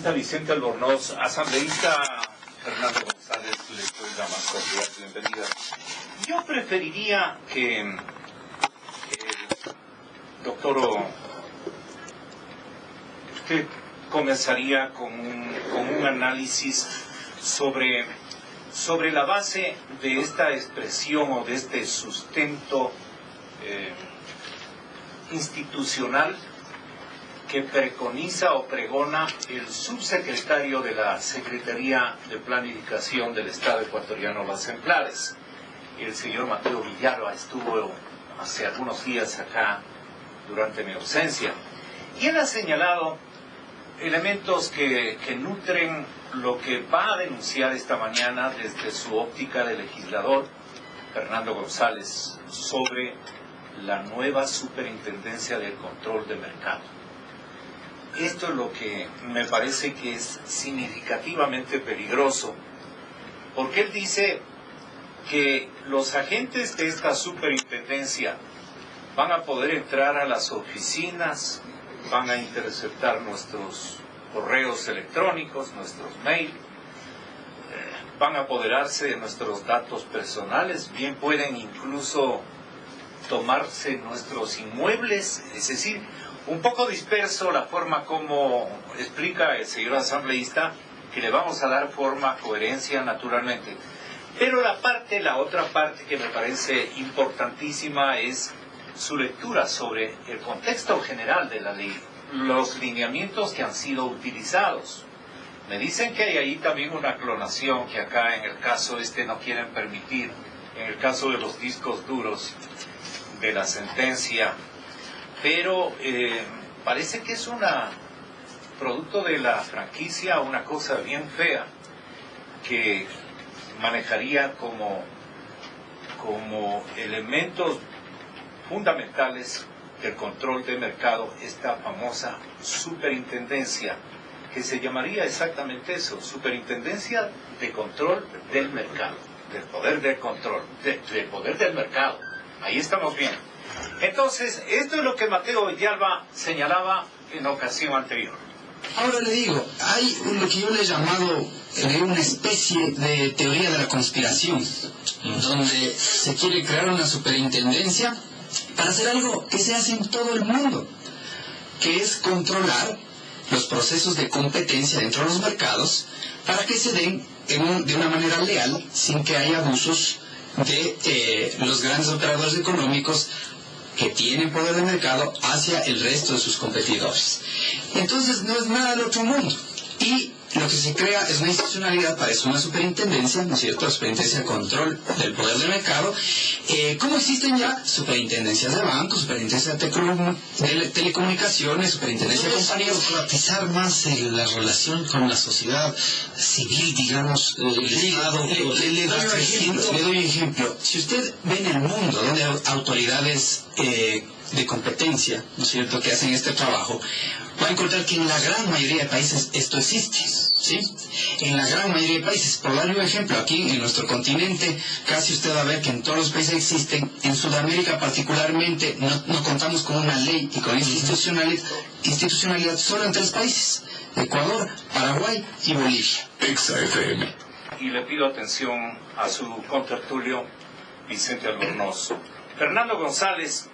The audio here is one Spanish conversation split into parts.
Asambleísta Vicente Albornoz, asambleísta Fernando González, le doy la más cordial bienvenida. Yo preferiría que el doctor, usted comenzaría con un análisis sobre la base de esta expresión o de este sustento institucional que preconiza o pregona el subsecretario de la Secretaría de Planificación del Estado ecuatoriano, Las Emplares, el señor Mateo Villalba. Estuvo hace algunos días acá durante mi ausencia, y él ha señalado elementos que nutren lo que va a denunciar esta mañana desde su óptica de legislador Fernando González sobre la nueva Superintendencia del Control de Mercado. Esto es lo que me parece que es significativamente peligroso, porque él dice que los agentes de esta superintendencia van a poder entrar a las oficinas, van a interceptar nuestros correos electrónicos, nuestros mails, van a apoderarse de nuestros datos personales, bien pueden incluso tomarse nuestros inmuebles. Es decir, un poco disperso la forma como explica el señor asambleísta, que le vamos a dar forma, coherencia naturalmente. Pero la otra parte que me parece importantísima es su lectura sobre el contexto general de la ley, los lineamientos que han sido utilizados. Me dicen que hay ahí también una clonación que acá en el caso no quieren permitir, en el caso de los discos duros de la sentencia, pero parece que es producto de la franquicia, una cosa bien fea que manejaría como elementos fundamentales del control de mercado esta famosa superintendencia, que se llamaría exactamente eso, Superintendencia de Control del Mercado, del poder del control, del poder del mercado. Ahí estamos bien. Entonces, esto es lo que Mateo Villalba señalaba en ocasión anterior. Ahora le digo, hay lo que yo le he llamado una especie de teoría de la conspiración, donde se quiere crear una superintendencia para hacer algo que se hace en todo el mundo, que es controlar los procesos de competencia dentro de los mercados para que se den de una manera leal, sin que haya abusos de los grandes operadores económicos que tienen poder de mercado hacia el resto de sus competidores. Entonces no es nada del otro mundo. Y lo que se crea es una institucionalidad, parece una superintendencia, ¿no es cierto? Superintendencia de control del poder de mercado. ¿Cómo existen ya superintendencias de bancos, superintendencias de telecomunicaciones, superintendencias de compañías? Democratizar más la relación con la sociedad civil, digamos, el Estado. Le doy un ejemplo. Si usted ve en el mundo donde hay autoridades de competencia, ¿no es cierto?, que hacen este trabajo, va a encontrar que en la gran mayoría de países esto existe, ¿sí? En la gran mayoría de países. Por darle un ejemplo, aquí en nuestro continente, casi usted va a ver que en todos los países existen. En Sudamérica particularmente, no contamos con una ley y con institucionalidad solo en 3 países: Ecuador, Paraguay y Bolivia. XFM. Y le pido atención a su contertulio Vicente Albornoz. Fernando González,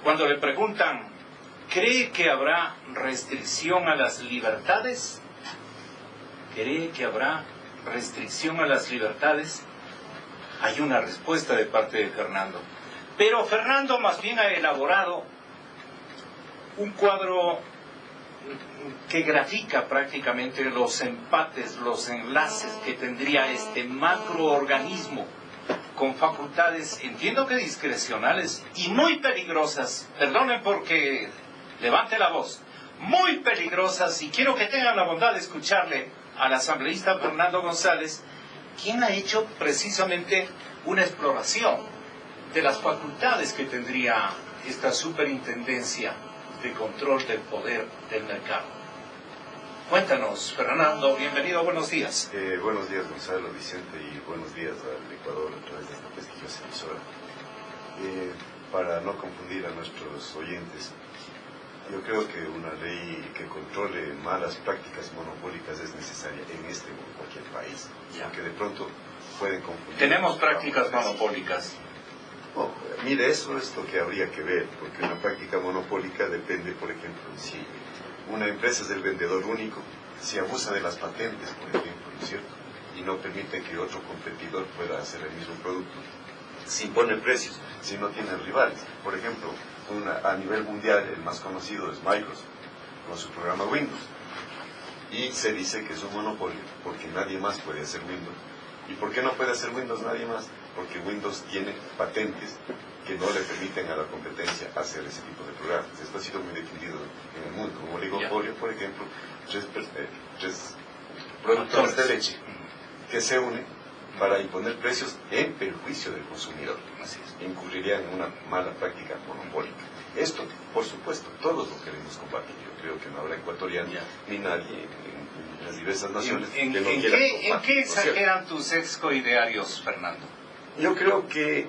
cuando le preguntan, ¿cree que habrá restricción a las libertades? ¿Cree que habrá restricción a las libertades? Hay una respuesta de parte de Fernando. Pero Fernando más bien ha elaborado un cuadro que grafica prácticamente los empates, los enlaces que tendría este macroorganismo con facultades, entiendo que discrecionales y muy peligrosas. Perdonen porque levante la voz, muy peligrosas, y quiero que tengan la bondad de escucharle al asambleísta Fernando González, quien ha hecho precisamente una exploración de las facultades que tendría esta superintendencia de control del poder del mercado. Cuéntanos, Fernando, bienvenido, buenos días. Buenos días, Gonzalo, Vicente, y buenos días al Ecuador a través de esta prestigiosa emisora. Para no confundir a nuestros oyentes, Yo creo que una ley que controle malas prácticas monopólicas es necesaria en este o en cualquier país, porque de pronto pueden confundir. Tenemos prácticas monopólicas. No, mire, eso es lo que habría que ver, porque una práctica monopólica depende, por ejemplo, si una empresa es el vendedor único, si abusa de las patentes, por ejemplo, ¿no es cierto?, y no permite que otro competidor pueda hacer el mismo producto, si impone precios, si no tiene rivales. Por ejemplo, a nivel mundial el más conocido es Microsoft, con su programa Windows, y se dice que es un monopolio, porque nadie más puede hacer Windows. ¿Y por qué no puede hacer Windows nadie más? Porque Windows tiene patentes que no le permiten a la competencia hacer ese tipo de programas. Esto ha sido muy defendido en el mundo. Como oligopolio, por ejemplo, tres productores de leche que se unen para imponer precios en perjuicio del consumidor. Incurrirían en una mala práctica monopólica. Esto, por supuesto, todos lo queremos combatir. Yo creo que no habrá ecuatoriano ni nadie en las diversas naciones que no quiera combatir. ¿En qué exageran tus excoidearios, Fernando? Yo creo que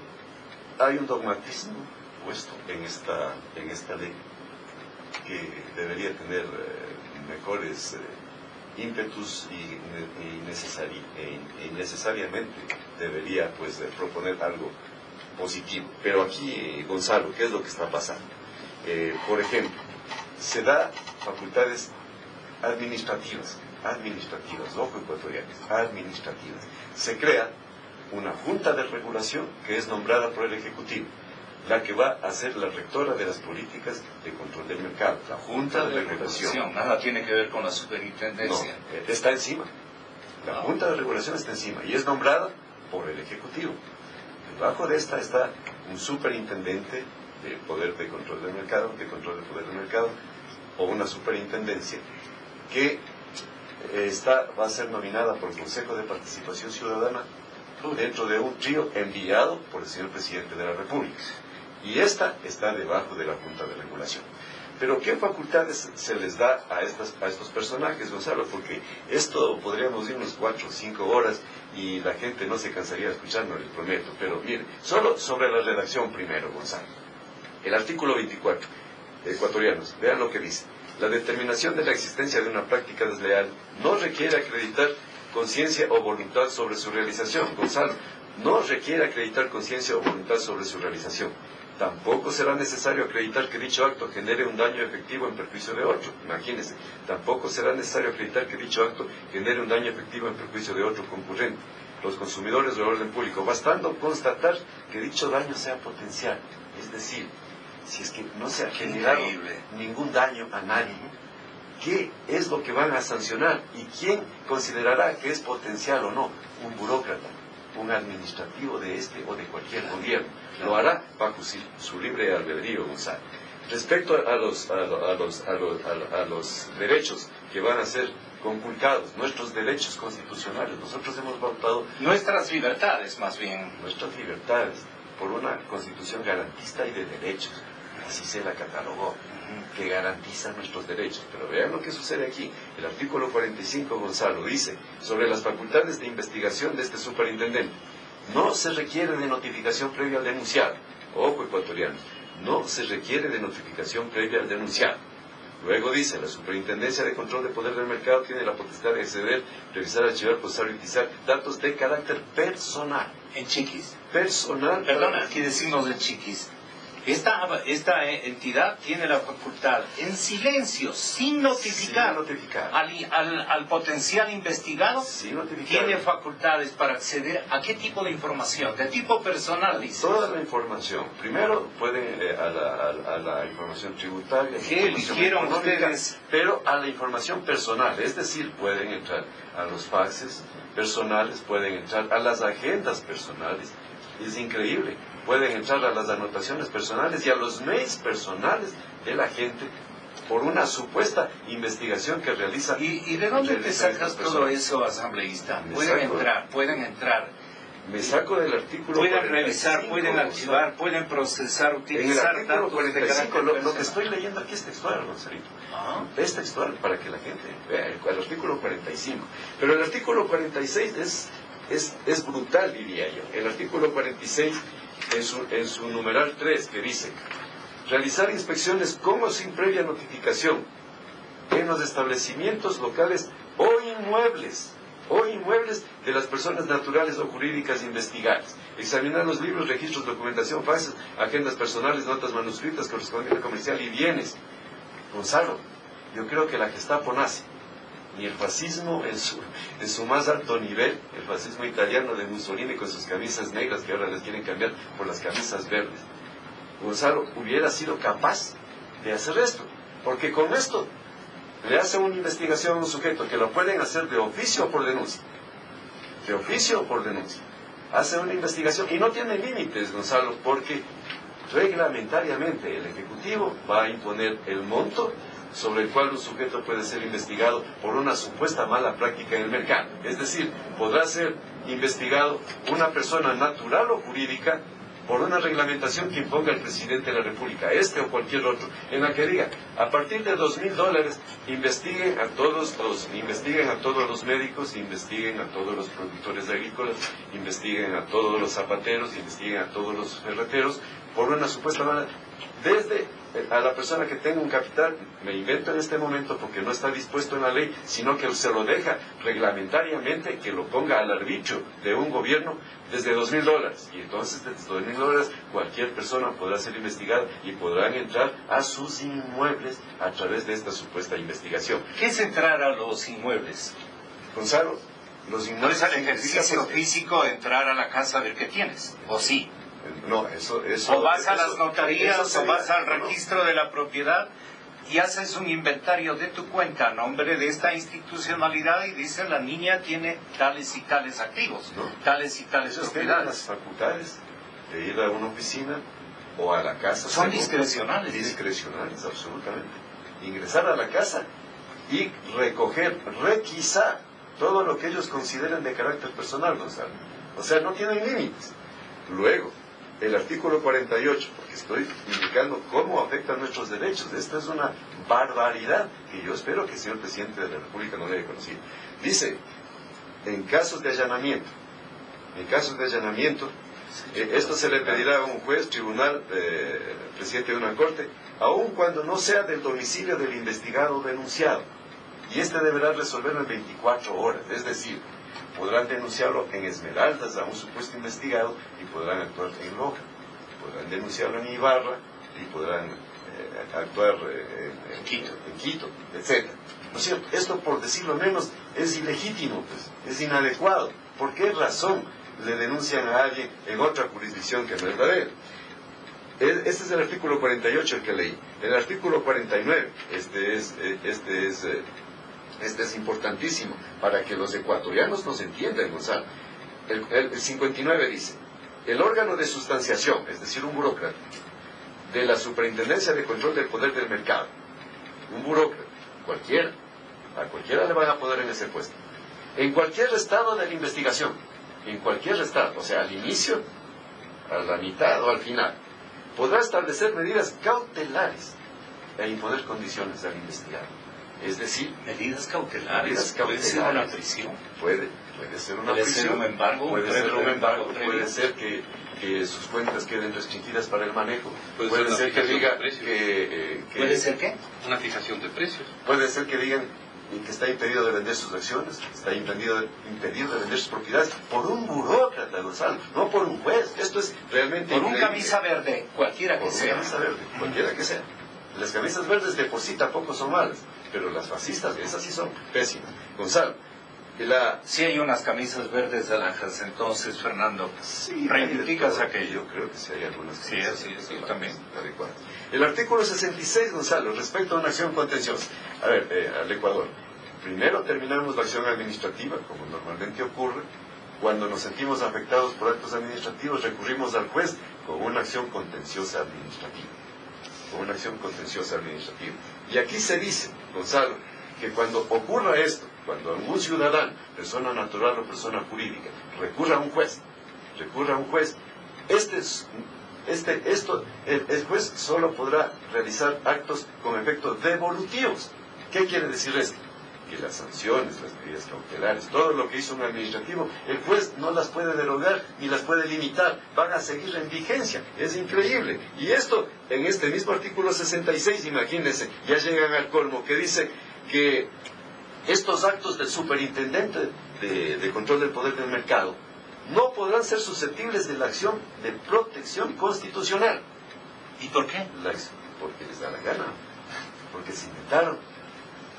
hay un dogmatismo puesto en esta ley que debería tener mejores ímpetus y necesariamente debería pues proponer algo positivo. Pero aquí, Gonzalo, ¿qué es lo que está pasando? Por ejemplo, se da facultades administrativas, ojo ecuatorianos, administrativas. Se crea una junta de regulación que es nombrada por el Ejecutivo, la que va a ser la rectora de las políticas de control del mercado. La junta de regulación. Nada tiene que ver con la superintendencia. No, está encima. La junta de regulación está encima y es nombrada por el Ejecutivo. Debajo de esta está un superintendente de poder de control del mercado, o una superintendencia que va a ser nominada por el Consejo de Participación Ciudadana dentro de un trío enviado por el señor Presidente de la República. Y esta está debajo de la Junta de Regulación. Pero ¿qué facultades se les da a estos personajes, Gonzalo? Porque esto podríamos irnos 4 o 5 horas y la gente no se cansaría de escucharnos, les prometo. Pero mire, solo sobre la redacción primero, Gonzalo. El artículo 24, ecuatorianos, vean lo que dice. La determinación de la existencia de una práctica desleal no requiere acreditar conciencia o voluntad sobre su realización. Gonzalo, no requiere acreditar conciencia o voluntad sobre su realización. Tampoco será necesario acreditar que dicho acto genere un daño efectivo en perjuicio de otro. Imagínense, tampoco será necesario acreditar que dicho acto genere un daño efectivo en perjuicio de otro concurrente. Los consumidores del orden público, bastando constatar que dicho daño sea potencial. Es decir, si es que no se ha generado ningún daño a nadie, ¿qué es lo que van a sancionar? ¿Y quién considerará que es potencial o no? Un burócrata, un administrativo de este o de cualquier gobierno. Lo hará bajo su libre albedrío, Gonzalo. Respecto a los derechos que van a ser conculcados, nuestros derechos constitucionales, nosotros hemos votado... Nuestras libertades, más bien. Nuestras libertades, por una constitución garantista y de derechos. Así se la catalogó, que garantiza nuestros derechos. Pero vean lo que sucede aquí. El artículo 45, Gonzalo, dice sobre las facultades de investigación de este superintendente. No se requiere de notificación previa al denunciado. Ojo, ecuatorianos, no se requiere de notificación previa al denunciado. Luego dice, la Superintendencia de Control de Poder del Mercado tiene la potestad de acceder, revisar, archivar, procesar y utilizar datos de carácter personal. En chiquis. Personal. Perdona, aquí decimos de chiquis. Esta entidad tiene la facultad, en silencio, sin notificar, al potencial investigado, tiene facultades para acceder a qué tipo de información, de tipo personal, dice. Toda la información. Primero pueden a la información tributaria, ¿Qué eligieron ustedes? Pero a la información personal, es decir, pueden entrar a los faxes personales, pueden entrar a las agendas personales. Es increíble. Pueden entrar a las anotaciones personales y a los mails personales de la gente por una supuesta investigación que realiza. ¿Y de dónde te sacas todo eso, asambleísta? Pueden entrar. Me saco del artículo 45. Pueden revisar, pueden archivar, pueden procesar, utilizar en el artículo 45, lo que personal. estoy leyendo aquí es textual, Gonzalito. Es textual para que la gente vea el artículo 45. Pero el artículo 46 es brutal, diría yo. El artículo 46, en su numeral 3, que dice, realizar inspecciones con o sin previa notificación en los establecimientos locales o inmuebles de las personas naturales o jurídicas investigadas, examinar los libros, registros, documentación, faxes, agendas personales, notas manuscritas, correspondiente comercial y bienes. Gonzalo, yo creo que la Gestapo nazi, ni el fascismo en su más alto nivel, el fascismo italiano de Mussolini con sus camisas negras que ahora les quieren cambiar por las camisas verdes, Gonzalo hubiera sido capaz de hacer esto, porque con esto le hacen una investigación a un sujeto que lo pueden hacer de oficio o por denuncia. De oficio o por denuncia. Hacen una investigación y no tiene límites, Gonzalo, porque reglamentariamente el Ejecutivo va a imponer el monto sobre el cual un sujeto puede ser investigado por una supuesta mala práctica en el mercado. Es decir, podrá ser investigado una persona natural o jurídica por una reglamentación que imponga el presidente de la República, este o cualquier otro, en la que diga, a partir de $2,000, investiguen a todos los médicos, investiguen a todos los productores agrícolas, investiguen a todos los zapateros, investiguen a todos los ferreteros, por una supuesta mala, desde a la persona que tenga un capital, me invento en este momento porque no está dispuesto en la ley, sino que se lo deja reglamentariamente, que lo ponga al arbitrio de un gobierno desde $2,000. Y entonces desde $2,000 cualquier persona podrá ser investigada y podrán entrar a sus inmuebles a través de esta supuesta investigación. ¿Qué es entrar a los inmuebles? Gonzalo, los ¿No inmuebles... es el ejercicio físico de entrar a la casa a ver qué tienes? ¿O sí? No, eso... O vas a las eso notarías, sería, o vas al no, registro de la propiedad y haces un inventario de tu cuenta a nombre de esta institucionalidad y dice la niña tiene tales y tales activos, ¿no? Tales y tales Ellos tienen las propiedades. facultades de ir a una oficina o a la casa. Son según, discrecionales. Discrecionales, absolutamente. Ingresar a la casa y recoger, requisar todo lo que ellos consideren de carácter personal, Gonzalo. O sea, no tienen límites. Luego, el artículo 48, porque estoy indicando cómo afectan nuestros derechos. Esta es una barbaridad que yo espero que el señor presidente de la República no le haya conocido. Dice, en casos de allanamiento, esto se le pedirá a un juez, tribunal, presidente de una corte, aun cuando no sea del domicilio del investigado o denunciado. Y este deberá resolverlo en 24 horas, es decir, podrán denunciarlo en Esmeraldas a un supuesto investigado y podrán actuar en Loja. Podrán denunciarlo en Ibarra y podrán actuar en Quito, etc. ¿No es cierto? Esto, por decirlo menos, es ilegítimo, pues, es inadecuado. ¿Por qué razón le denuncian a alguien en otra jurisdicción que no es la de él? Este es el artículo 48 el que leí. El artículo 49, este es importantísimo para que los ecuatorianos nos entiendan, Gonzalo. El 59 dice, el órgano de sustanciación, es decir, un burócrata, de la Superintendencia de Control del Poder del Mercado, un burócrata, a cualquiera le van a poner en ese puesto, en cualquier estado de la investigación, en cualquier estado, o sea, al inicio, a la mitad o al final, podrá establecer medidas cautelares e imponer condiciones al investigado. Es decir, medidas cautelares. Puede ser una prisión. Puede ser una prisión. Ser un embargo. Puede ser un embargo. Puede ser que sus cuentas queden restringidas para el manejo. Puede ser que diga que... ¿Puede ser qué? Una fijación de precios. Puede ser que digan que está impedido de vender sus acciones, está impedido de vender sus propiedades por un burócrata, Gonzalo, no por un juez. Esto es realmente por un increíble. Camisa verde, cualquiera que sea. Camisa verde, cualquiera que sea. Las camisas verdes de por sí tampoco son malas, pero las fascistas, esas sí son pésimas. Gonzalo, sí hay unas camisas verdes naranjas, entonces, Fernando, sí, reivindicas aquello. Yo creo que sí hay algunas sí, camisas sí, también. adecuadas. El artículo 66, Gonzalo, respecto a una acción contenciosa. A ver, al Ecuador. Primero terminamos la acción administrativa, como normalmente ocurre. Cuando nos sentimos afectados por actos administrativos, recurrimos al juez con una acción contenciosa administrativa. Y aquí se dice, Gonzalo, que cuando ocurra esto, cuando algún ciudadano, persona natural o persona jurídica, recurra a un juez, el juez solo podrá realizar actos con efectos devolutivos. ¿Qué quiere decir esto? que las sanciones, las medidas cautelares, todo lo que hizo un administrativo, el juez no las puede derogar ni las puede limitar, van a seguir en vigencia. Es increíble. Y esto, en este mismo artículo 66, imagínense, ya llegan al colmo, que dice que estos actos del superintendente de control del poder del mercado no podrán ser susceptibles de la acción de protección constitucional. ¿Y por qué? Porque les da la gana, porque se inventaron.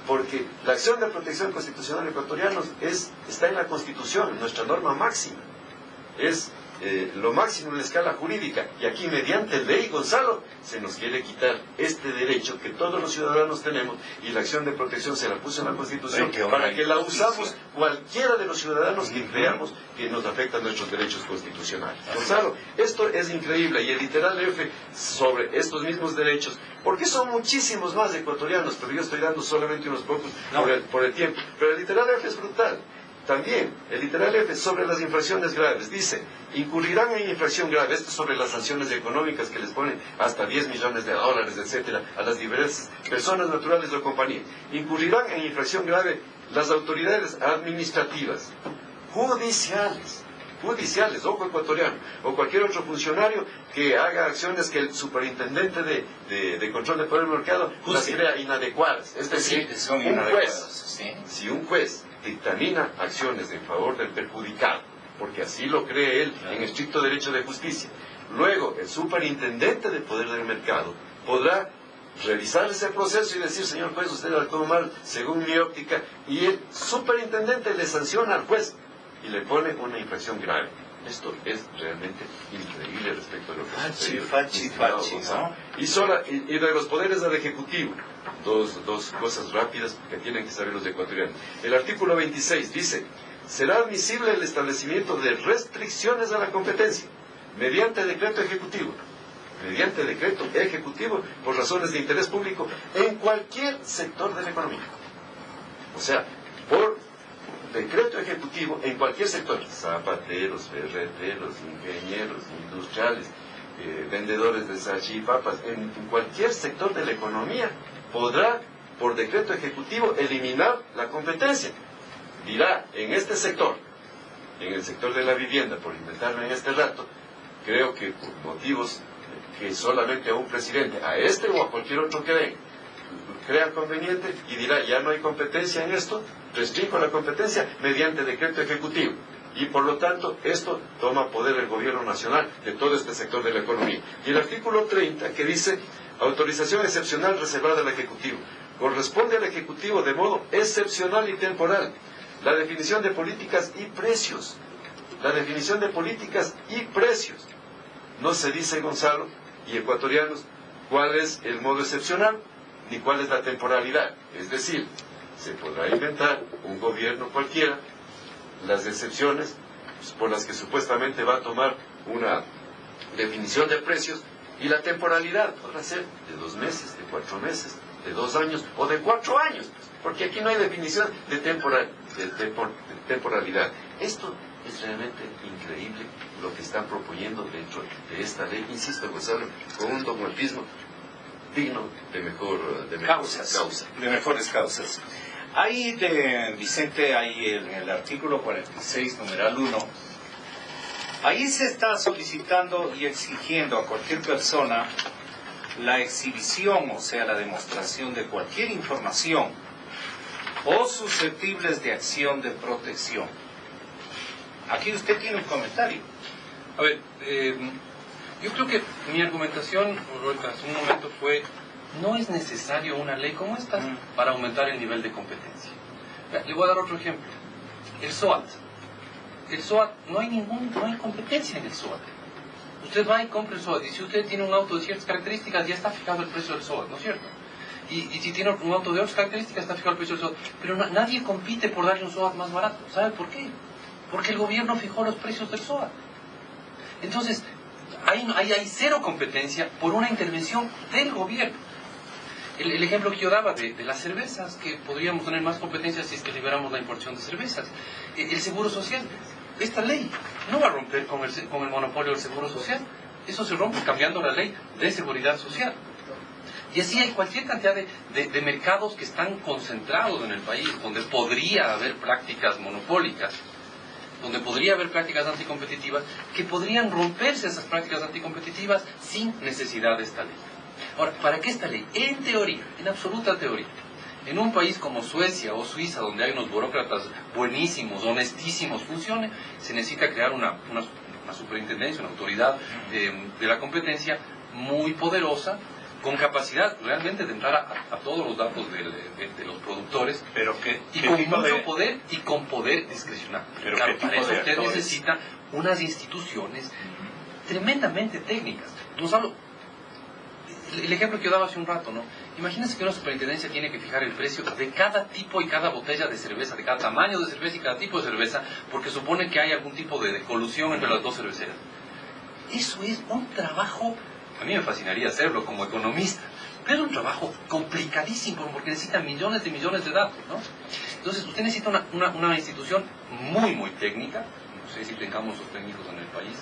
Porque la acción de protección constitucional ecuatoriana está en la Constitución, en nuestra norma máxima. Es lo máximo en la escala jurídica. Y aquí, mediante ley, Gonzalo, se nos quiere quitar este derecho que todos los ciudadanos tenemos, y la acción de protección se la puso en la Constitución para que la usamos cualquiera de los ciudadanos que creamos que nos afectan nuestros derechos constitucionales. Gonzalo, esto es increíble. Y el literal F sobre estos mismos derechos, porque son muchísimos más ecuatorianos, pero yo estoy dando solamente unos pocos por el tiempo. Pero el literal F es brutal. También, el literal F sobre las infracciones graves, dice, incurrirán en infracción grave, esto es sobre las sanciones económicas que les ponen hasta 10 millones de dólares, etcétera, a las diversas personas naturales o compañías. Incurrirán en infracción grave las autoridades administrativas, judiciales, ojo ecuatoriano, o cualquier otro funcionario que haga acciones que el superintendente de control de poder del mercado las crea inadecuadas. Es decir, si un juez dictamina acciones en favor del perjudicado, porque así lo cree él en estricto derecho de justicia, luego el superintendente de poder del mercado podrá revisar ese proceso y decir, señor juez, usted actuó mal según mi óptica, y el superintendente le sanciona al juez y le pone una infracción grave. Esto es realmente increíble respecto a lo que sucedió. ¿no? Y de los poderes del Ejecutivo, dos cosas rápidas que tienen que saber los ecuatorianos. El artículo 26 dice, será admisible el establecimiento de restricciones a la competencia mediante decreto ejecutivo. Mediante decreto ejecutivo por razones de interés público en cualquier sector de la economía. O sea, por decreto ejecutivo en cualquier sector, zapateros, ferreteros, ingenieros, industriales, vendedores de salchipapas, en cualquier sector de la economía podrá, por decreto ejecutivo, eliminar la competencia. Dirá, en este sector, en el sector de la vivienda, por inventarme en este rato, creo que por motivos que solamente a un presidente, a este o a cualquier otro que venga, crea conveniente, y dirá, ya no hay competencia en esto, restringo la competencia mediante decreto ejecutivo. Y por lo tanto, esto toma poder el gobierno nacional de todo este sector de la economía. Y el artículo 30, que dice, autorización excepcional reservada al Ejecutivo. Corresponde al Ejecutivo de modo excepcional y temporal la definición de políticas y precios. La definición de políticas y precios. No se dice, Gonzalo y ecuatorianos, cuál es el modo excepcional ni cuál es la temporalidad. Es decir, se podrá inventar un gobierno cualquiera las excepciones por las que supuestamente va a tomar una definición de precios, y la temporalidad podrá ser de 2 meses, de 4 meses, de 2 años o de 4 años, porque aquí no hay definición de temporalidad. Esto es realmente increíble lo que están proponiendo dentro de esta ley, insisto, Gonzalo, con un dogmatismo digno de mejores causas. Ahí, Vicente, ahí en el artículo 46, numeral 1, ahí se está solicitando y exigiendo a cualquier persona la exhibición, o sea, la demostración de cualquier información o susceptibles de acción de protección. Aquí usted tiene un comentario. A ver, yo creo que mi argumentación, Roberto, hace un momento fue, no es necesario una ley como esta para aumentar el nivel de competencia. Le voy a dar otro ejemplo. El SOAT. El SOAT, no hay competencia en el SOAT. Usted va y compra el SOAT, y si usted tiene un auto de ciertas características, ya está fijado el precio del SOAT, ¿no es cierto? Y si tiene un auto de otras características, está fijado el precio del SOAT. Pero nadie compite por darle un SOAT más barato. ¿Sabe por qué? Porque el gobierno fijó los precios del SOAT. Entonces, hay cero competencia por una intervención del gobierno. El ejemplo que yo daba de las cervezas, que podríamos tener más competencia si es que liberamos la importación de cervezas. El seguro social. Esta ley no va a romper con el monopolio del seguro social. Eso se rompe cambiando la ley de seguridad social. Y así hay cualquier cantidad de mercados que están concentrados en el país, donde podría haber prácticas monopólicas, donde podría haber prácticas anticompetitivas, que podrían romperse esas prácticas anticompetitivas sin necesidad de esta ley. Ahora, ¿para qué esta ley? En teoría, en absoluta teoría, en un país como Suecia o Suiza, donde hay unos burócratas buenísimos, honestísimos, funcione, se necesita crear una superintendencia, una autoridad de la competencia muy poderosa, con capacidad realmente de entrar a todos los datos de los productores, pero y con mucho poder y con poder discrecional. Pero claro, para eso usted actores necesita unas instituciones tremendamente técnicas. Gonzalo, el ejemplo que yo daba hace un rato, ¿no? Imagínense que una superintendencia tiene que fijar el precio de cada tipo y cada botella de cerveza, de cada tamaño de cerveza y cada tipo de cerveza, porque supone que hay algún tipo de colusión entre las dos cerveceras. Eso es un trabajo, a mí me fascinaría hacerlo como economista, pero es un trabajo complicadísimo porque necesita millones de datos, ¿no? Entonces usted necesita una institución muy, muy técnica, no sé si tengamos los técnicos en el país,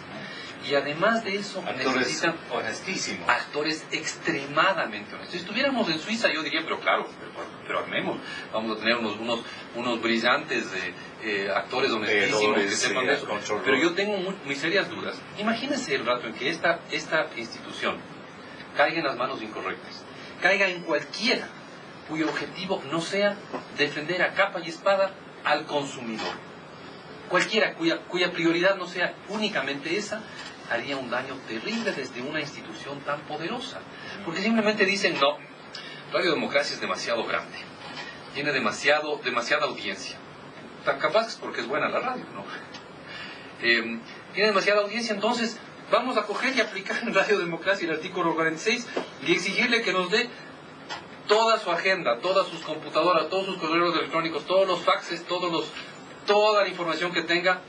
y además de eso necesitan honestísimos, actores extremadamente honestos. Si estuviéramos en Suiza, yo diría, pero claro, pero armemos, vamos a tener unos brillantes actores honestísimos que sepan de eso. Pero yo tengo muy serias dudas. Imagínense el rato en que esta institución caiga en las manos incorrectas, caiga en cualquiera cuyo objetivo no sea defender a capa y espada al consumidor. Cualquiera cuya prioridad no sea únicamente esa, haría un daño terrible desde una institución tan poderosa. Porque simplemente dicen, no, Radio Democracia es demasiado grande, tiene demasiada audiencia. Tan capaz es porque es buena la radio, ¿no? Tiene demasiada audiencia, entonces vamos a coger y aplicar en Radio Democracia el artículo 46 y exigirle que nos dé toda su agenda, todas sus computadoras, todos sus correos electrónicos, todos los faxes, toda la información que tenga,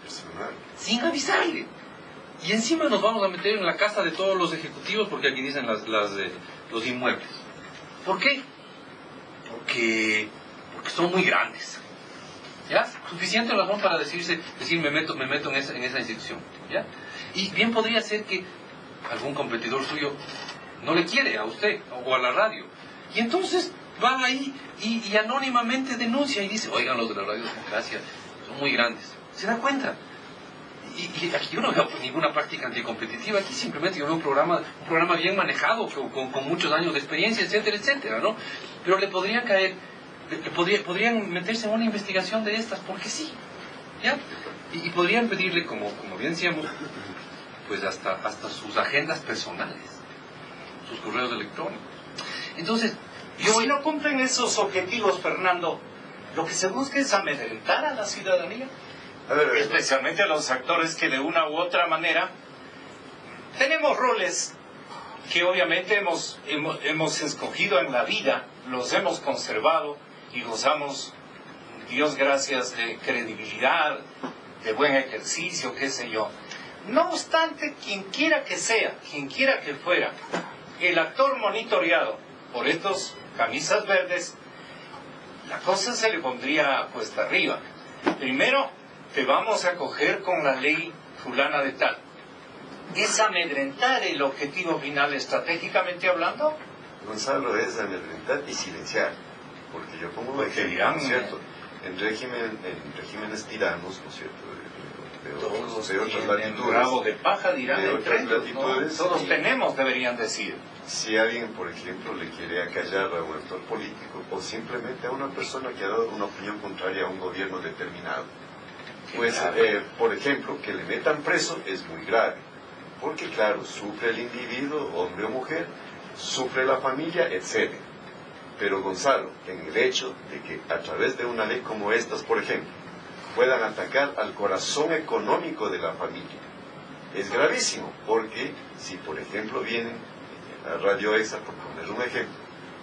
sin avisarle. Y encima nos vamos a meter en la casa de todos los ejecutivos, porque aquí dicen los inmuebles. ¿Por qué? Porque son muy grandes. ¿Ya? Suficiente razón para decir me meto en esa institución. ¿Ya? Y bien podría ser que algún competidor suyo no le quiere a usted o a la radio. Y entonces va ahí y anónimamente denuncia y dice, oigan, los de la Radio Democracia son muy grandes. ¿Se da cuenta? Y aquí yo no veo ninguna práctica anticompetitiva, aquí simplemente yo veo un programa bien manejado, con muchos años de experiencia, etcétera, etcétera, ¿no? Pero le podrían caer, podrían meterse en una investigación de estas, porque sí, ¿ya? Y podrían pedirle, como bien decíamos, pues hasta sus agendas personales, sus correos electrónicos. Entonces, si no cumplen esos objetivos, Fernando, lo que se busca es amedrentar a la ciudadanía. Especialmente a los actores que de una u otra manera tenemos roles que obviamente hemos escogido en la vida, los hemos conservado y gozamos, Dios gracias, de credibilidad, de buen ejercicio, qué sé yo. No obstante, quien quiera que sea, quien quiera que fuera, el actor monitoreado por estos camisas verdes, la cosa se le pondría cuesta arriba. Primero, te vamos a coger con la ley fulana de tal. ¿Es amedrentar el objetivo final estratégicamente hablando? Gonzalo, es amedrentar y silenciar. Porque yo pongo un ejemplo, ¿no es cierto? En regímenes tiranos, ¿no es cierto? De otras latitudes. Rabo de paja dirán de entre otras latitudes. ¿no? Todos tenemos, deberían decir. Si alguien, por ejemplo, le quiere acallar a un actor político o simplemente a una persona que ha dado una opinión contraria a un gobierno determinado, pues, por ejemplo, que le metan preso es muy grave, porque claro, sufre el individuo, hombre o mujer, sufre la familia, etc. Pero Gonzalo, en el hecho de que a través de una ley como estas, por ejemplo, puedan atacar al corazón económico de la familia, es gravísimo, porque si por ejemplo vienen a Radio Exa, por poner un ejemplo,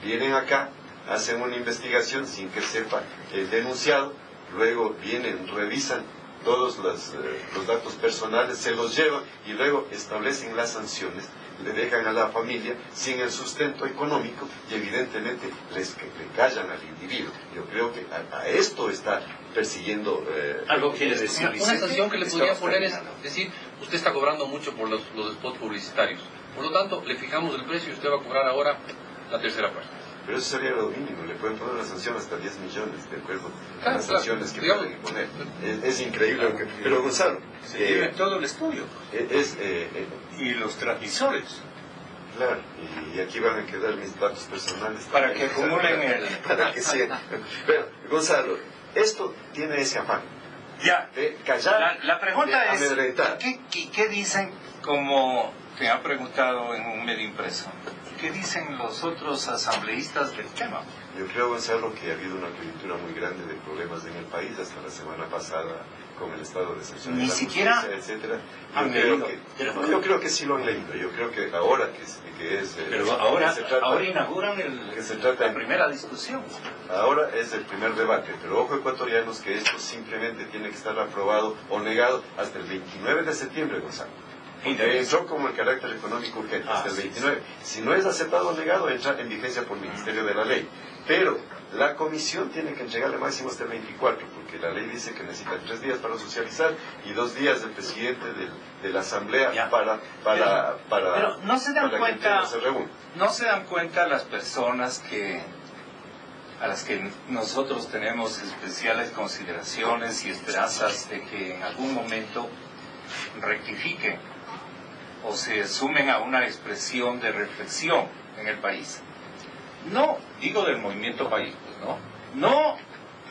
vienen acá, hacen una investigación sin que sepa el denunciado, luego vienen, revisan todos los datos personales, se los llevan y luego establecen las sanciones, le dejan a la familia sin el sustento económico y evidentemente le callan al individuo. Yo creo que a esto está persiguiendo... algo quiere decir. Una sanción que le podría poner es decir, usted está cobrando mucho por los spots publicitarios, por lo tanto le fijamos el precio y usted va a cobrar ahora la tercera parte. Pero eso sería lo mínimo, le pueden poner una sanción hasta 10 millones, de acuerdo a Claro, las sanciones que digamos. pueden imponer. Es increíble lo que... Pero Gonzalo, Se lleve todo el estudio. y Y los transmisores. claro, y aquí van a quedar mis datos personales. Para también, que acumulen el... Para que sí. Pero, Gonzalo, esto tiene ese afán Ya. de callar, La pregunta de es, amedrentar. ¿qué dicen, como te han preguntado en un medio impreso? ¿Qué dicen los otros asambleístas del tema? Yo creo, Gonzalo, que ha habido una coyuntura muy grande de problemas en el país, hasta la semana pasada, con el estado de excepción Ni de la siquiera justicia, etcétera. han leído. Yo creo que sí lo han leído. Yo creo que ahora que es Pero ahora, se trata- ahora inauguran que se trata- la primera discusión. ahora es el primer debate, pero ojo ecuatorianos que esto simplemente tiene que estar aprobado o negado hasta el 29 de septiembre, Gonzalo. Porque entró como el carácter económico urgente hasta el 29. Si no es aceptado o negado, entra en vigencia por Ministerio de la Ley. Pero la comisión tiene que entregarle máximo hasta el 24, porque la ley dice que necesita 3 días para socializar y 2 días del presidente de la asamblea Ya. para Pero no se dan para que el cuenta, pleno se reúna. no se dan cuenta las personas a las que nosotros tenemos especiales consideraciones y esperanzas de que en algún momento rectifiquen o se sumen a una expresión de reflexión en el país. No, digo del movimiento país, pues,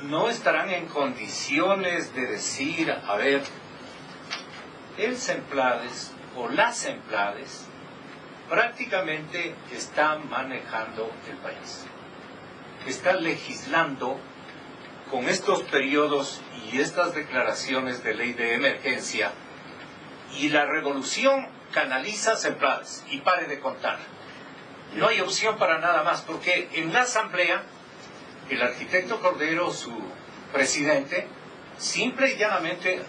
no estarán en condiciones de decir, a ver, el Semplades o las Semplades prácticamente está manejando el país, está legislando con estos periodos y estas declaraciones de ley de emergencia, y la revolución canaliza Semplades y pare de contar. No hay opción para nada más, porque en la asamblea el arquitecto Cordero, su presidente, simple y llanamente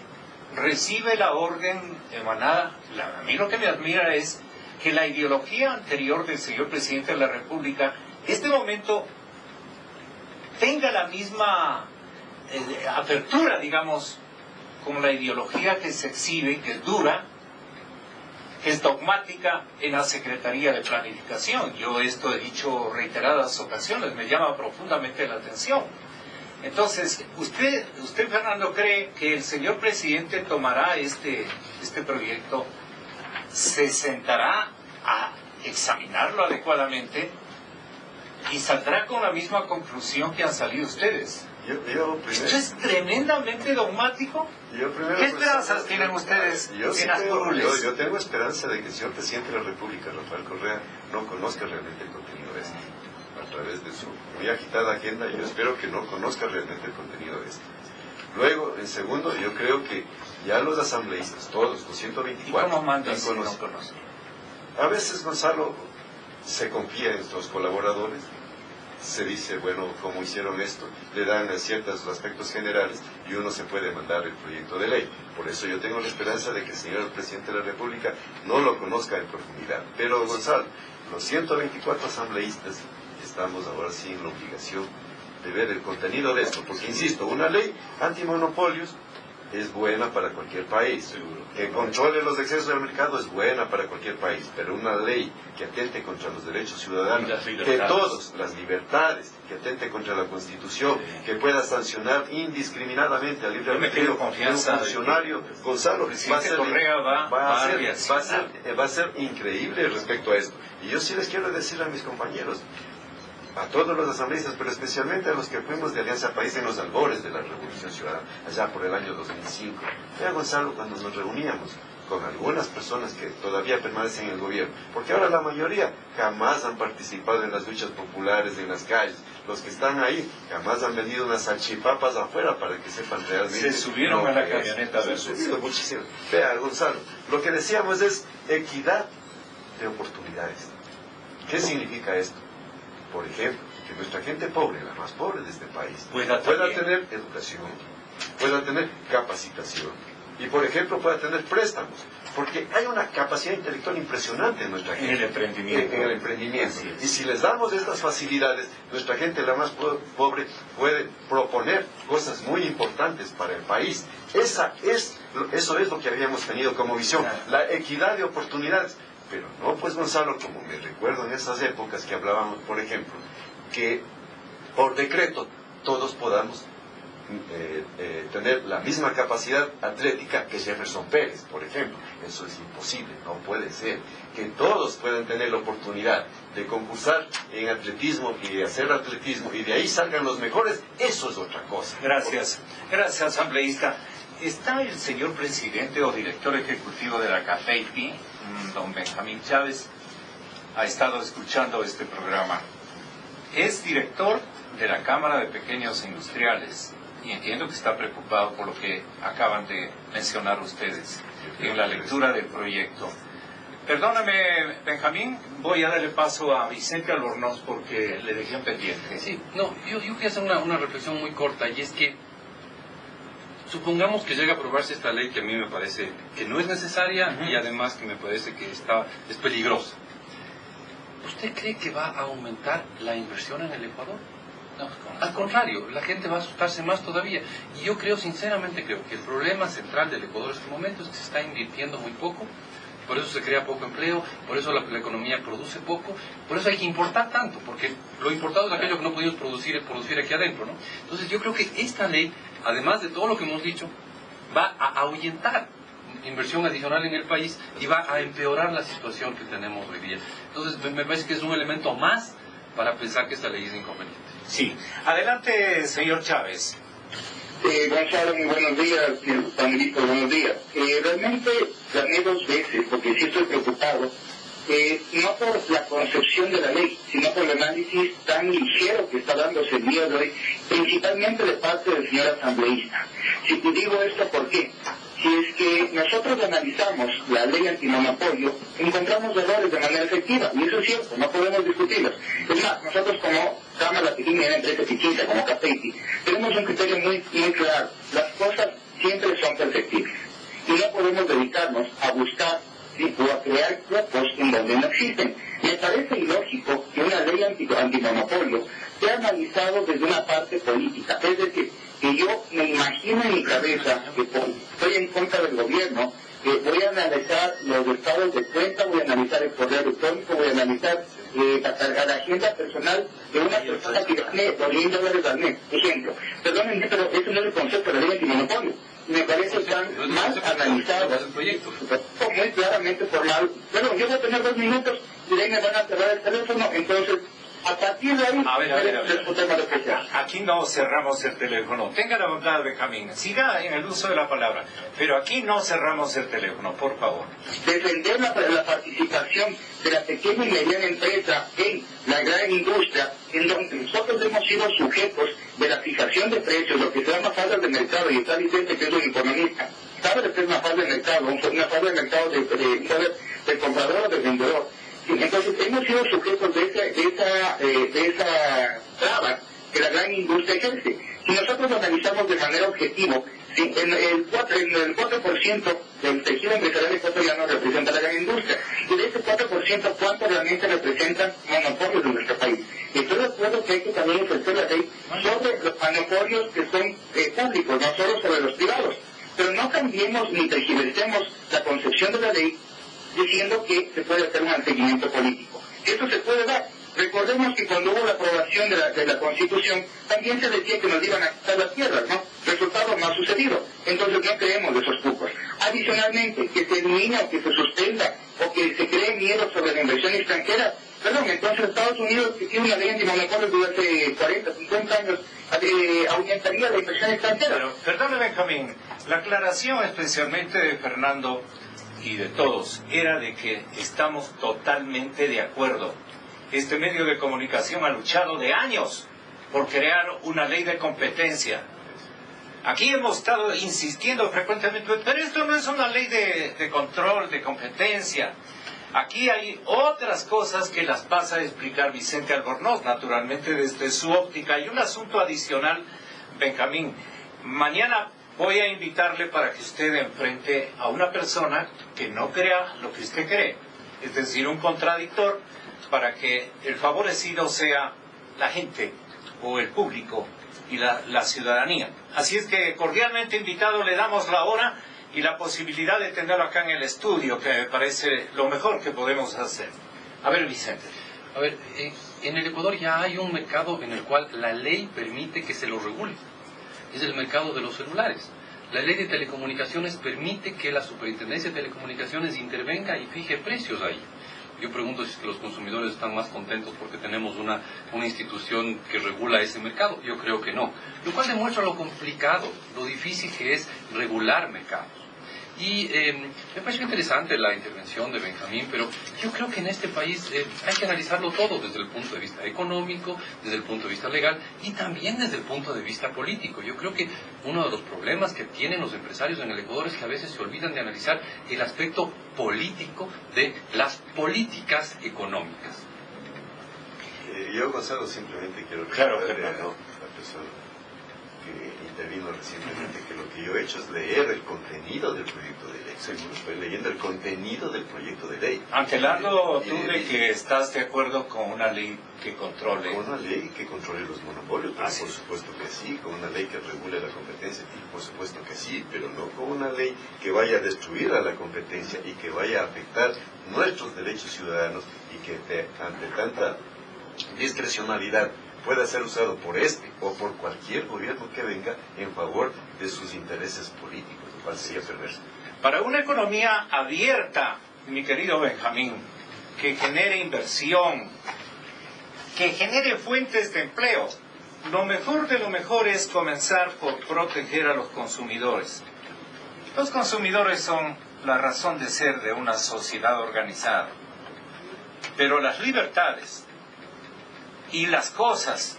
recibe la orden emanada. A mí lo que me admira es que la ideología anterior del señor presidente de la República, este momento, tenga la misma apertura, digamos, con la ideología que se exhibe, que es dura, que es dogmática en la Secretaría de Planificación. Yo esto he dicho reiteradas ocasiones, me llama profundamente la atención. Entonces, usted Fernando, cree que el señor presidente tomará este proyecto, se sentará a examinarlo adecuadamente y saldrá con la misma conclusión que han salido ustedes? ¿Esto es tremendamente dogmático? ¿Qué esperanzas tienen ustedes en las curules? Yo tengo esperanza de que el señor presidente de la República, Rafael Correa, no conozca realmente el contenido de esto. A través de su muy agitada agenda, yo espero que no conozca realmente el contenido de esto. Luego, en segundo, yo creo que ya los asambleístas, todos, los 124... ¿Y cómo mandan si no conocen? conocen? A veces, Gonzalo, se confía en los colaboradores, se dice, bueno, ¿cómo hicieron esto? Le dan ciertos aspectos generales y uno se puede mandar el proyecto de ley. Por eso yo tengo la esperanza de que el señor presidente de la República no lo conozca en profundidad. Pero, Gonzalo, los 124 asambleístas estamos ahora sí en la obligación de ver el contenido de esto, porque, insisto, una ley antimonopolios es buena para cualquier país. Que controle los excesos del mercado es buena para cualquier país, pero una ley que atente contra los derechos ciudadanos, de todos, las libertades, que atente contra la Constitución, que pueda sancionar indiscriminadamente al libre albedrío de un funcionario, Gonzalo, va a ser increíble respecto a esto. Y yo sí les quiero decir a mis compañeros, a todos los asambleístas, pero especialmente a los que fuimos de Alianza País en los albores de la Revolución Ciudadana, allá por el año 2005. Vea, Gonzalo, cuando nos reuníamos con algunas personas que todavía permanecen en el gobierno, porque ahora la mayoría jamás han participado en las luchas populares en las calles, los que están ahí jamás han vendido unas salchipapas afuera para que sepan realmente. Se subieron a la camioneta verde. Se subido muchísimo. Vea, Gonzalo, lo que decíamos es equidad de oportunidades. ¿Qué significa esto? Por ejemplo, que nuestra gente pobre, la más pobre de este país, pueda tener educación, pueda tener capacitación y, por ejemplo, pueda tener préstamos, porque hay una capacidad intelectual impresionante en nuestra gente. En el emprendimiento. En el emprendimiento. Y si les damos estas facilidades, nuestra gente, la más pobre, puede proponer cosas muy importantes para el país. Eso es lo que habíamos tenido como visión, la equidad de oportunidades. Pero no, pues Gonzalo, como me recuerdo en esas épocas que hablábamos, por ejemplo, que por decreto todos podamos tener la misma capacidad atlética que Jefferson Pérez, por ejemplo. Eso es imposible, no puede ser. Que todos puedan tener la oportunidad de concursar en atletismo y de hacer atletismo y de ahí salgan los mejores, eso es otra cosa. Gracias. Gracias, asambleísta. ¿Está el señor presidente o director ejecutivo de la CAPEIPI, don Benjamín Chávez? Ha estado escuchando este programa. Es director de la Cámara de Pequeños Industriales y entiendo que está preocupado por lo que acaban de mencionar ustedes en la lectura del proyecto. Perdóname, Benjamín, voy a darle paso a Vicente Albornoz porque le dejé un pendiente. Sí, no, yo quería hacer una reflexión muy corta, y es que supongamos que llega a aprobarse esta ley que a mí me parece que no es necesaria y además que me parece que es peligrosa. ¿Usted cree que va a aumentar la inversión en el Ecuador? No, al contrario, la gente va a asustarse más todavía. Y yo sinceramente creo que el problema central del Ecuador en este momento es que se está invirtiendo muy poco, por eso se crea poco empleo, por eso la economía produce poco, por eso hay que importar tanto, porque lo importado es aquello que no podemos producir aquí adentro, ¿no? Entonces yo creo que esta ley, además de todo lo que hemos dicho, va a ahuyentar inversión adicional en el país y va a empeorar la situación que tenemos hoy día. Entonces me parece que es un elemento más para pensar que esta ley es inconveniente. Sí. Adelante, señor Chávez. Gonzalo, muy buenos días, panelistas, buenos días. Realmente llamé 2 veces porque sí estoy preocupado, no por la concepción de la ley, sino por el análisis tan ligero que está dándose el día de hoy, principalmente de parte del señor asambleísta. Si te digo esto, ¿por qué? Si es que nosotros analizamos la ley antimonopolio, encontramos errores de manera efectiva, y eso es cierto, no podemos discutirlos. Es más, nosotros como Cámara Pequeña de Empresa Chiquita, como CAPEIPI, tenemos un criterio muy claro. Las cosas siempre son perfectibles, y no podemos dedicarnos a buscar o a crear cupos en donde no existen. Me parece ilógico que una ley antimonopolio sea analizado desde una parte política, es decir, que yo me imagino en mi cabeza que estoy en contra del gobierno, que voy a analizar los estados de cuenta, voy a analizar el correo electrónico, voy a analizar la agenda personal de una persona que gane $2,000 al mes. Ejemplo, perdónenme, pero eso no es el concepto de la ley antimonopolio. Me parece tan mal analizado, muy claramente formado. Bueno, yo voy a tener 2 minutos y de ahí me van a cerrar el teléfono, entonces a partir de ahí, a ver. Aquí no cerramos el teléfono. Tenga la bondad, Benjamín. Siga en el uso de la palabra. Pero aquí no cerramos el teléfono, por favor. Defender la participación de la pequeña y mediana empresa en la gran industria, en donde nosotros hemos sido sujetos de la fijación de precios, lo que se llama falda de mercado, y está Vicente, que es un economista, sabe lo que es una falda de mercado, una falda de mercado del comprador o del vendedor. Entonces hemos sido sujetos de esa traba que la gran industria ejerce. Si nosotros lo analizamos de manera objetiva, en el 4% del tejido empresarial ecuatoriano representa la gran industria, y de ese 4%, ¿cuánto realmente representan monopolios de nuestro país? Estoy de acuerdo que hay que también ejercer la ley sobre los monopolios que son públicos, no solo sobre los privados, pero no cambiemos ni tergiversemos la concepción de la ley diciendo que se puede hacer un seguimiento político. Esto se puede dar. Recordemos que cuando hubo la aprobación de la Constitución, también se decía que nos iban a quitar las tierras, ¿no? Resultado no ha sucedido. Entonces no creemos de esos cupos. Adicionalmente, que se elimine o que se suspenda o que se cree miedo sobre la inversión extranjera. Perdón, entonces Estados Unidos, que tiene una ley antimonopolio desde hace 40, 50 años, aumentaría la inversión extranjera. Pero, perdone, Benjamín, la aclaración especialmente de Fernando y de todos era de que estamos totalmente de acuerdo. Este medio de comunicación ha luchado de años por crear una ley de competencia. Aquí hemos estado insistiendo frecuentemente, pero esto no es una ley de control, de competencia. Aquí hay otras cosas que las pasa a explicar Vicente Albornoz, naturalmente desde su óptica. Y un asunto adicional, Benjamín, mañana voy a invitarle para que usted enfrente a una persona que no crea lo que usted cree, es decir, un contradictor, para que el favorecido sea la gente o el público y la ciudadanía. Así es que cordialmente invitado, le damos la hora y la posibilidad de tenerlo acá en el estudio, que me parece lo mejor que podemos hacer. A ver, Vicente. A ver, en el Ecuador ya hay un mercado en el cual la ley permite que se lo regule. Es el mercado de los celulares. La ley de telecomunicaciones permite que la Superintendencia de Telecomunicaciones intervenga y fije precios ahí. Yo pregunto si es que los consumidores están más contentos porque tenemos una institución que regula ese mercado. Yo creo que no. Lo cual demuestra lo complicado, lo difícil que es regular mercados. Y me pareció interesante la intervención de Benjamín, pero yo creo que en este país hay que analizarlo todo desde el punto de vista económico, desde el punto de vista legal y también desde el punto de vista político. Yo creo que uno de los problemas que tienen los empresarios en el Ecuador es que a veces se olvidan de analizar el aspecto político de las políticas económicas. Yo, Gonzalo, simplemente quiero Claro, recordarle a la persona que intervino recientemente que lo que yo he hecho es leer el contenido del proyecto de ley. Estoy leyendo el contenido del proyecto de ley. Angelando, tú de que estás de acuerdo con una ley que controle. Con una ley que controle los monopolios, por supuesto que sí. Con una ley que regule la competencia, por supuesto que sí. Pero no con una ley que vaya a destruir a la competencia y que vaya a afectar nuestros derechos ciudadanos y que ante tanta discrecionalidad pueda ser usado por este o por cualquier gobierno que venga en favor de sus intereses políticos, lo cual sería perverso. Para una economía abierta, mi querido Benjamín, que genere inversión, que genere fuentes de empleo, lo mejor de lo mejor es comenzar por proteger a los consumidores. Los consumidores son la razón de ser de una sociedad organizada, pero las libertades y las cosas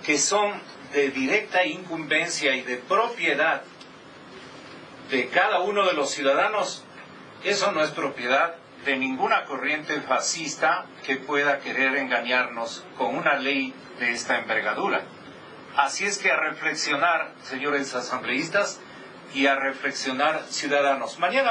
que son de directa incumbencia y de propiedad de cada uno de los ciudadanos, eso no es propiedad de ninguna corriente fascista que pueda querer engañarnos con una ley de esta envergadura. Así es que a reflexionar, señores asambleístas, y a reflexionar, ciudadanos. Mañana